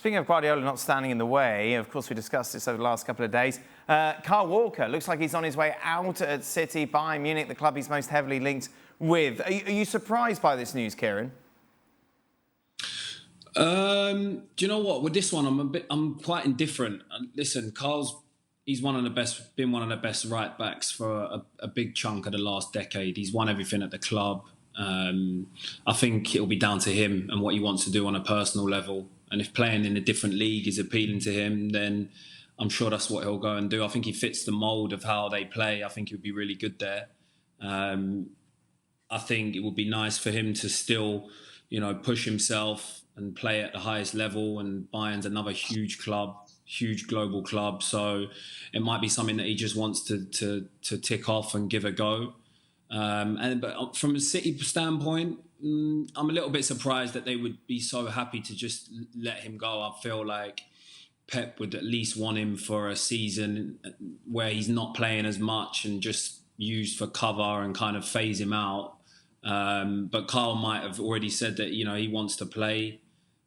Speaking of Guardiola not standing in the way, of course, we discussed this over the last couple of days. Kyle Walker looks like he's on his way out at City. Bayern Munich, the club he's most heavily linked with. Are you surprised by this news, Kieran? Do you know what? With this one, I'm quite indifferent. Listen, he's been one of the best right backs for a big chunk of the last decade. He's won everything at the club. I think it'll be down to him and what he wants to do on a personal level. And if playing in a different league is appealing to him, then I'm sure that's what he'll go and do. I think he fits the mould of how they play. I think he'll be really good there. I think it would be nice for him to still, push himself and play at the highest level. And Bayern's another huge club, huge global club. So it might be something that he just wants to tick off and give a go. But from a City standpoint, I'm a little bit surprised that they would be so happy to just let him go. I feel like Pep would at least want him for a season where he's not playing as much and just used for cover and kind of phase him out. But Kyle might have already said that, he wants to play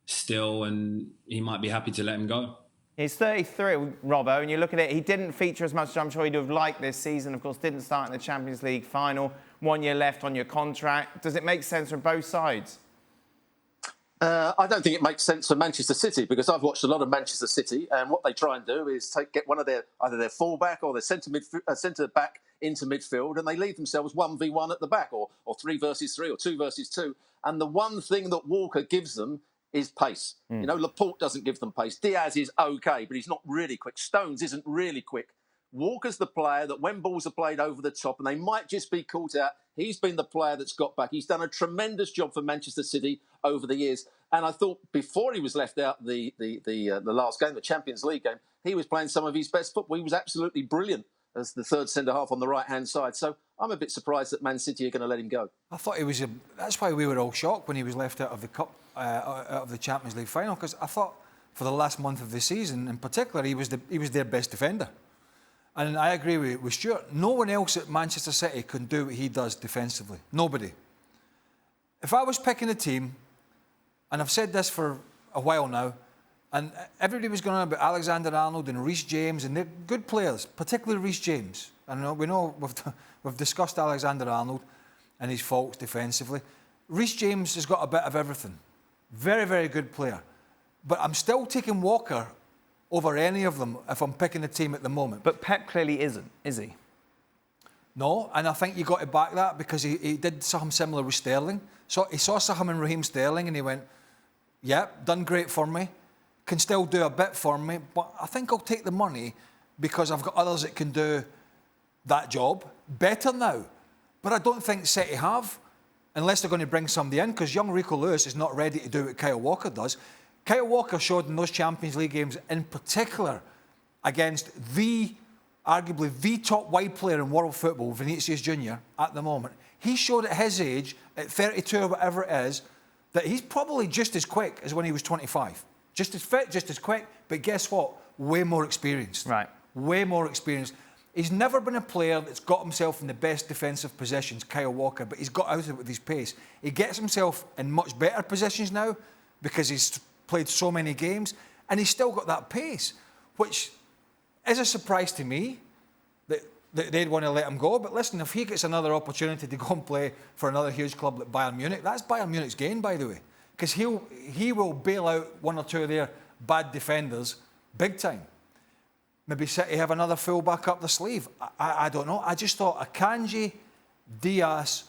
still and he might be happy to let him go. He's 33, Robbo, and you look at it, he didn't feature as much as I'm sure he'd have liked this season. Of course, didn't start in the Champions League final. 1 year left on your contract. Does it make sense from both sides? I don't think it makes sense for Manchester City because I've watched a lot of Manchester City, and what they try and do is get one of either their full-back or their centre-back into midfield, and they leave themselves 1v1 at the back, or 3 versus 3, or 2 versus 2. And the one thing that Walker gives them is pace. Laporte doesn't give them pace. Diaz is okay, but he's not really quick. Stones isn't really quick. Walker's the player that when balls are played over the top and they might just be caught out, he's been the player that's got back. He's done a tremendous job for Manchester City over the years. And I thought before he was left out the last game, the Champions League game, he was playing some of his best football. He was absolutely brilliant as the third centre-half on the right-hand side. So I'm a bit surprised that Man City are going to let him go. I thought he was that's why we were all shocked when he was left out of the Cup, out of the Champions League final, because I thought for the last month of the season in particular, he was their best defender. And I agree with Stewart. No one else at Manchester City can do what he does defensively. Nobody. If I was picking a team, and I've said this for a while now, and everybody was going on about Alexander-Arnold and Reece James, and they're good players, particularly Reece James. And we know we've discussed Alexander-Arnold and his faults defensively. Reece James has got a bit of everything. Very, very good player. But I'm still taking Walker over any of them if I'm picking a team at the moment. But Pep clearly isn't, is he? No, and I think you got to back that because he did something similar with Sterling. So he saw something in Raheem Sterling and he went, done great for me, can still do a bit for me, but I think I'll take the money because I've got others that can do that job better now. But I don't think City have, unless they're going to bring somebody in, because young Rico Lewis is not ready to do what Kyle Walker does. Kyle Walker showed in those Champions League games, in particular against arguably the top wide player in world football, Vinicius Junior, at the moment. He showed at his age, at 32 or whatever it is, that he's probably just as quick as when he was 25. Just as fit, just as quick, but guess what? Way more experienced. Right. Way more experienced. He's never been a player that's got himself in the best defensive positions, Kyle Walker, but he's got out of it with his pace. He gets himself in much better positions now because he's played so many games, and he's still got that pace, which is a surprise to me that they'd want to let him go. But listen, if he gets another opportunity to go and play for another huge club like Bayern Munich, that's Bayern Munich's gain, by the way, because he will bail out one or two of their bad defenders big time. Maybe City have another full-back up the sleeve. I don't know. I just thought Akanji, Diaz,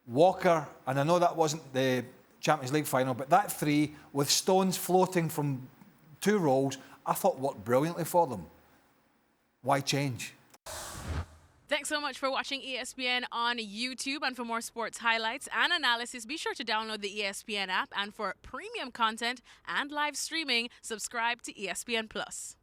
Walker, and I know that wasn't the Champions League final, but that 3 with Stones floating from 2 roles, I thought worked brilliantly for them. Why change? Thanks so much for watching ESPN on YouTube. And for more sports highlights and analysis, be sure to download the ESPN app. And for premium content and live streaming, subscribe to ESPN Plus.